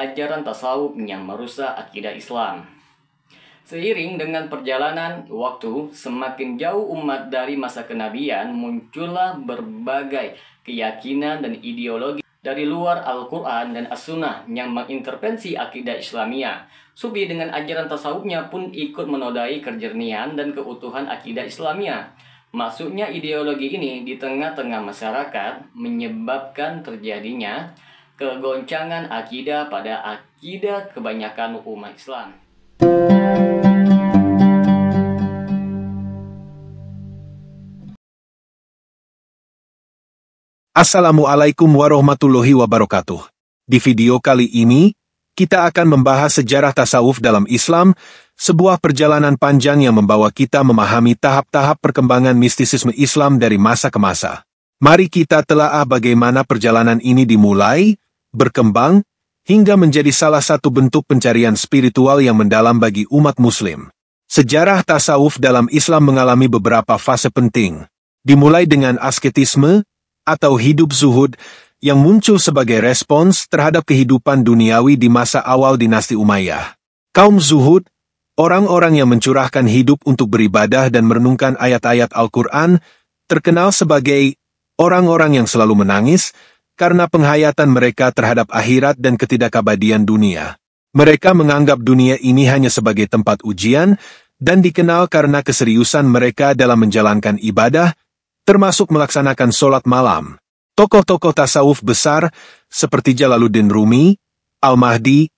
ajaran tasawuf yang merusak akidah Islam. Seiring dengan perjalanan waktu, semakin jauh umat dari masa kenabian, muncullah berbagai keyakinan dan ideologi dari luar Al-Quran dan As-Sunnah yang mengintervensi akidah Islamiyah. Sufi dengan ajaran tasawufnya pun ikut menodai kejernihan dan keutuhan akidah Islamiyah. Masuknya ideologi ini di tengah-tengah masyarakat menyebabkan terjadinya kegoncangan akidah pada akidah kebanyakan umat Islam. Assalamualaikum warahmatullahi wabarakatuh. Di video kali ini, kita akan membahas sejarah tasawuf dalam Islam, sebuah perjalanan panjang yang membawa kita memahami tahap-tahap perkembangan mistisisme Islam dari masa ke masa. Mari kita telaah bagaimana perjalanan ini dimulai, berkembang, hingga menjadi salah satu bentuk pencarian spiritual yang mendalam bagi umat Muslim. Sejarah tasawuf dalam Islam mengalami beberapa fase penting, dimulai dengan asketisme, atau hidup zuhud, yang muncul sebagai respons terhadap kehidupan duniawi di masa awal dinasti Umayyah. Kaum zuhud, orang-orang yang mencurahkan hidup untuk beribadah dan merenungkan ayat-ayat Al-Quran, terkenal sebagai orang-orang yang selalu menangis karena penghayatan mereka terhadap akhirat dan ketidakabadian dunia. Mereka menganggap dunia ini hanya sebagai tempat ujian dan dikenal karena keseriusan mereka dalam menjalankan ibadah, termasuk melaksanakan sholat malam. Tokoh-tokoh tasawuf besar seperti Jalaluddin Rumi, Al-Mahdi,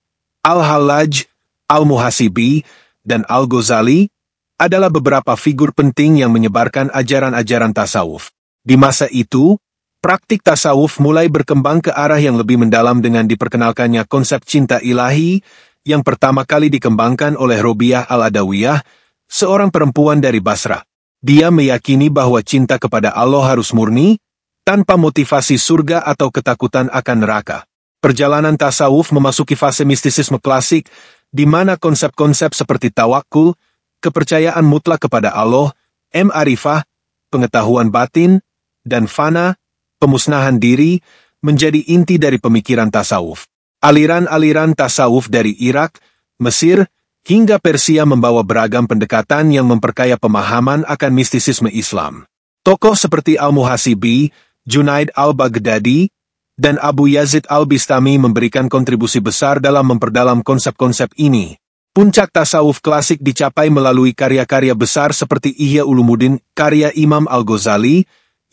Al-Hallaj, Al-Muhasibi, dan Al-Ghazali adalah beberapa figur penting yang menyebarkan ajaran-ajaran tasawuf. Di masa itu, praktik tasawuf mulai berkembang ke arah yang lebih mendalam dengan diperkenalkannya konsep cinta ilahi yang pertama kali dikembangkan oleh Robiah Al-Adawiyah, seorang perempuan dari Basra. Dia meyakini bahwa cinta kepada Allah harus murni, tanpa motivasi surga atau ketakutan akan neraka. Perjalanan tasawuf memasuki fase mistisisme klasik, di mana konsep-konsep seperti tawakul, kepercayaan mutlak kepada Allah, ma'rifah, pengetahuan batin, dan fana, pemusnahan diri, menjadi inti dari pemikiran tasawuf. Aliran-aliran tasawuf dari Irak, Mesir, hingga Persia membawa beragam pendekatan yang memperkaya pemahaman akan mistisisme Islam. Tokoh seperti Al-Muhasibi, Junaid Al-Baghdadi, dan Abu Yazid Al-Bistami memberikan kontribusi besar dalam memperdalam konsep-konsep ini. Puncak tasawuf klasik dicapai melalui karya-karya besar seperti Ihya Ulumuddin, karya Imam Al-Ghazali,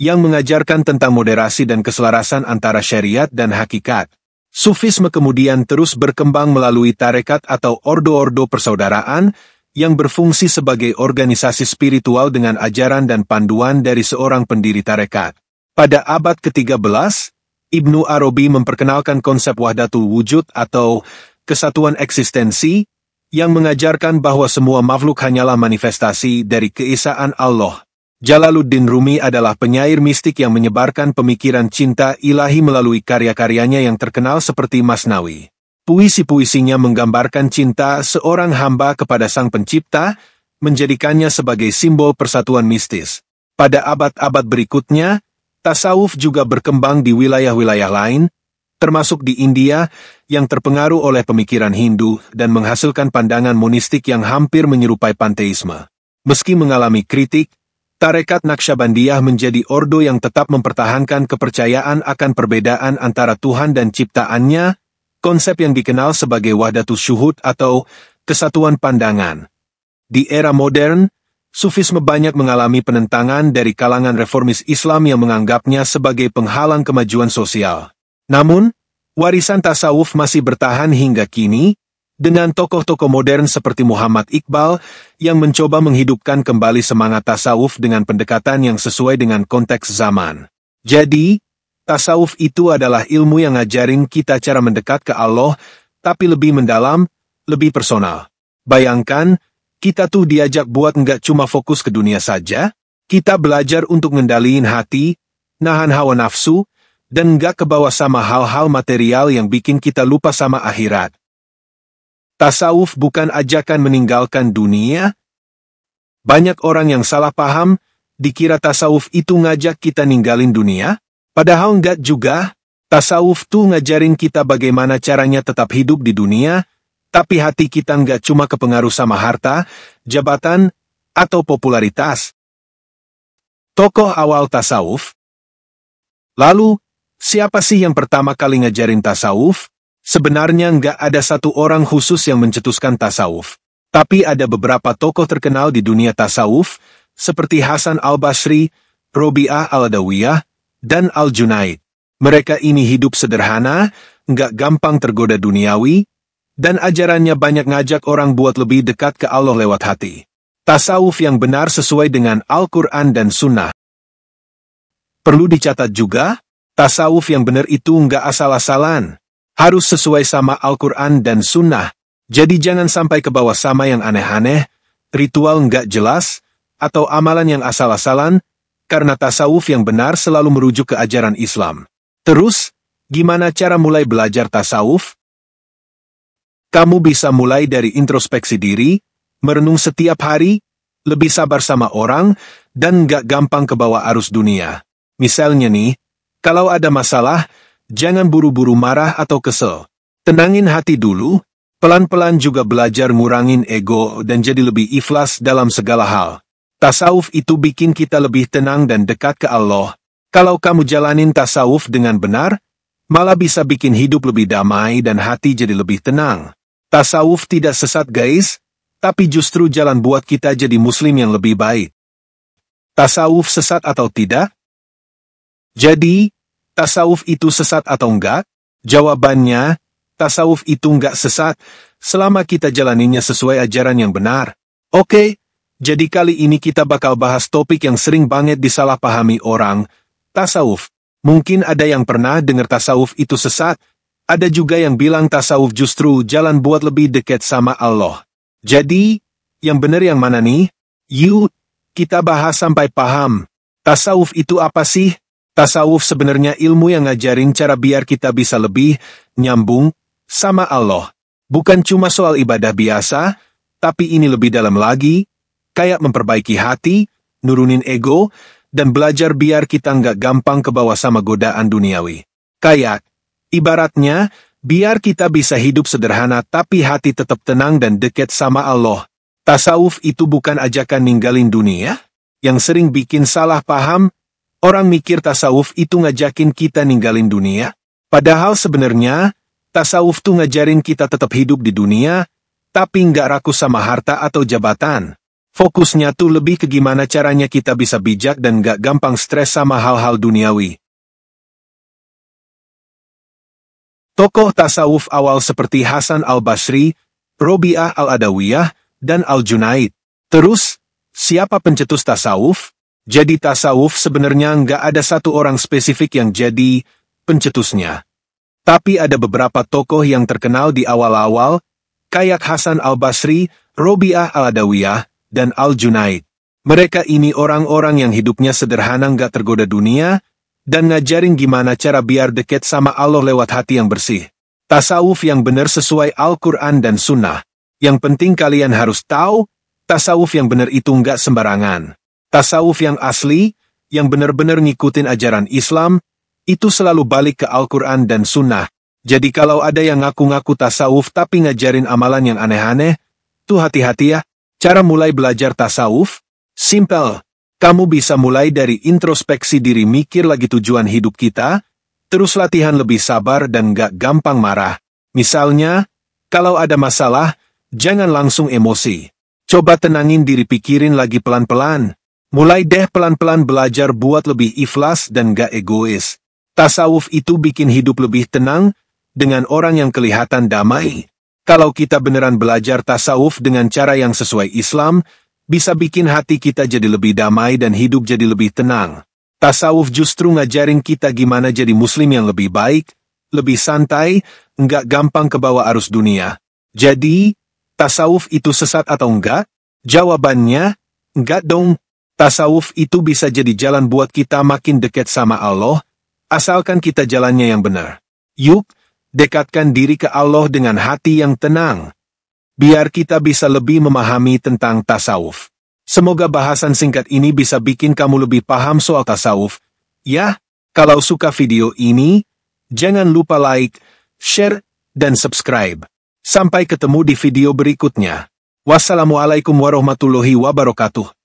yang mengajarkan tentang moderasi dan keselarasan antara syariat dan hakikat. Sufisme kemudian terus berkembang melalui tarekat atau ordo-ordo persaudaraan yang berfungsi sebagai organisasi spiritual dengan ajaran dan panduan dari seorang pendiri tarekat. Pada abad ke-13, Ibnu Arabi memperkenalkan konsep wahdatul wujud atau kesatuan eksistensi yang mengajarkan bahwa semua makhluk hanyalah manifestasi dari keesaan Allah. Jalaluddin Rumi adalah penyair mistik yang menyebarkan pemikiran cinta ilahi melalui karya-karyanya yang terkenal seperti Masnawi. Puisi-puisinya menggambarkan cinta seorang hamba kepada Sang Pencipta, menjadikannya sebagai simbol persatuan mistis. Pada abad-abad berikutnya, tasawuf juga berkembang di wilayah-wilayah lain, termasuk di India, yang terpengaruh oleh pemikiran Hindu dan menghasilkan pandangan monistik yang hampir menyerupai panteisme. Meski mengalami kritik, Tarekat Naqsyabandiyah menjadi ordo yang tetap mempertahankan kepercayaan akan perbedaan antara Tuhan dan ciptaannya, konsep yang dikenal sebagai wahdatus syuhud atau kesatuan pandangan. Di era modern, Sufisme banyak mengalami penentangan dari kalangan reformis Islam yang menganggapnya sebagai penghalang kemajuan sosial. Namun, warisan tasawuf masih bertahan hingga kini, dengan tokoh-tokoh modern seperti Muhammad Iqbal yang mencoba menghidupkan kembali semangat tasawuf dengan pendekatan yang sesuai dengan konteks zaman. Jadi, tasawuf itu adalah ilmu yang ngajarin kita cara mendekat ke Allah, tapi lebih mendalam, lebih personal. Bayangkan, kita tuh diajak buat nggak cuma fokus ke dunia saja, kita belajar untuk ngendaliin hati, nahan hawa nafsu, dan nggak kebawa sama hal-hal material yang bikin kita lupa sama akhirat. Tasawuf bukan ajakan meninggalkan dunia. Banyak orang yang salah paham, dikira tasawuf itu ngajak kita ninggalin dunia, padahal enggak juga. Tasawuf tuh ngajarin kita bagaimana caranya tetap hidup di dunia, tapi hati kita nggak cuma kepengaruh sama harta, jabatan, atau popularitas. Tokoh awal tasawuf. Lalu, siapa sih yang pertama kali ngajarin tasawuf? Sebenarnya nggak ada satu orang khusus yang mencetuskan tasawuf. Tapi ada beberapa tokoh terkenal di dunia tasawuf, seperti Hasan al-Basri, Robi'ah al-Adawiyah, dan Al-Junaid. Mereka ini hidup sederhana, nggak gampang tergoda duniawi, dan ajarannya banyak ngajak orang buat lebih dekat ke Allah lewat hati. Tasawuf yang benar sesuai dengan Al-Quran dan Sunnah. Perlu dicatat juga, tasawuf yang benar itu nggak asal-asalan. Harus sesuai sama Al-Quran dan Sunnah. Jadi jangan sampai ke bawah sama yang aneh-aneh, ritual nggak jelas, atau amalan yang asal-asalan, karena tasawuf yang benar selalu merujuk ke ajaran Islam. Terus, gimana cara mulai belajar tasawuf? Kamu bisa mulai dari introspeksi diri, merenung setiap hari, lebih sabar sama orang, dan nggak gampang ke bawah arus dunia. Misalnya nih, kalau ada masalah, jangan buru-buru marah atau kesel. Tenangin hati dulu, pelan-pelan juga belajar ngurangin ego dan jadi lebih ikhlas dalam segala hal. Tasawuf itu bikin kita lebih tenang dan dekat ke Allah. Kalau kamu jalanin tasawuf dengan benar, malah bisa bikin hidup lebih damai dan hati jadi lebih tenang. Tasawuf tidak sesat guys, tapi justru jalan buat kita jadi muslim yang lebih baik. Tasawuf sesat atau tidak? Jadi, tasawuf itu sesat atau enggak? Jawabannya, tasawuf itu enggak sesat, selama kita jalaninnya sesuai ajaran yang benar. Oke, jadi kali ini kita bakal bahas topik yang sering banget disalahpahami orang, tasawuf. Mungkin ada yang pernah dengar tasawuf itu sesat, ada juga yang bilang tasawuf justru jalan buat lebih dekat sama Allah. Jadi, yang benar yang mana nih? Yuk, kita bahas sampai paham. Tasawuf itu apa sih? Tasawuf sebenarnya ilmu yang ngajarin cara biar kita bisa lebih nyambung sama Allah. Bukan cuma soal ibadah biasa, tapi ini lebih dalam lagi, kayak memperbaiki hati, nurunin ego, dan belajar biar kita nggak gampang kebawa sama godaan duniawi. Kayak, ibaratnya, biar kita bisa hidup sederhana tapi hati tetap tenang dan dekat sama Allah. Tasawuf itu bukan ajakan ninggalin dunia, yang sering bikin salah paham. Orang mikir tasawuf itu ngajakin kita ninggalin dunia, padahal sebenarnya, tasawuf tuh ngajarin kita tetap hidup di dunia, tapi nggak rakus sama harta atau jabatan. Fokusnya tuh lebih ke gimana caranya kita bisa bijak dan nggak gampang stres sama hal-hal duniawi. Tokoh tasawuf awal seperti Hasan al-Basri, Robi'ah al-Adawiyah, dan Al-Junaid. Terus, siapa pencetus tasawuf? Jadi tasawuf sebenarnya nggak ada satu orang spesifik yang jadi pencetusnya. Tapi ada beberapa tokoh yang terkenal di awal-awal, kayak Hasan al-Basri, Robi'ah al-Adawiyah, dan Al-Junaid. Mereka ini orang-orang yang hidupnya sederhana nggak tergoda dunia, dan ngajarin gimana cara biar dekat sama Allah lewat hati yang bersih. Tasawuf yang benar sesuai Al-Quran dan Sunnah. Yang penting kalian harus tahu, tasawuf yang benar itu nggak sembarangan. Tasawuf yang asli, yang benar-benar ngikutin ajaran Islam, itu selalu balik ke Al-Quran dan Sunnah. Jadi kalau ada yang ngaku-ngaku tasawuf tapi ngajarin amalan yang aneh-aneh, tuh hati-hati ya. Cara mulai belajar tasawuf? Simple. Kamu bisa mulai dari introspeksi diri, mikir lagi tujuan hidup kita, terus latihan lebih sabar dan gak gampang marah. Misalnya, kalau ada masalah, jangan langsung emosi. Coba tenangin diri, pikirin lagi pelan-pelan. Mulai deh pelan-pelan belajar buat lebih ikhlas dan gak egois. Tasawuf itu bikin hidup lebih tenang, dengan orang yang kelihatan damai. Kalau kita beneran belajar tasawuf dengan cara yang sesuai Islam, bisa bikin hati kita jadi lebih damai dan hidup jadi lebih tenang. Tasawuf justru ngajarin kita gimana jadi muslim yang lebih baik, lebih santai, nggak gampang kebawa arus dunia. Jadi, tasawuf itu sesat atau enggak? Jawabannya, enggak dong. Tasawuf itu bisa jadi jalan buat kita makin dekat sama Allah, asalkan kita jalannya yang benar. Yuk, dekatkan diri ke Allah dengan hati yang tenang. Biar kita bisa lebih memahami tentang tasawuf. Semoga bahasan singkat ini bisa bikin kamu lebih paham soal tasawuf. Ya, kalau suka video ini, Jangan lupa like, share, dan subscribe. Sampai ketemu di video berikutnya. Wassalamualaikum warahmatullahi wabarakatuh.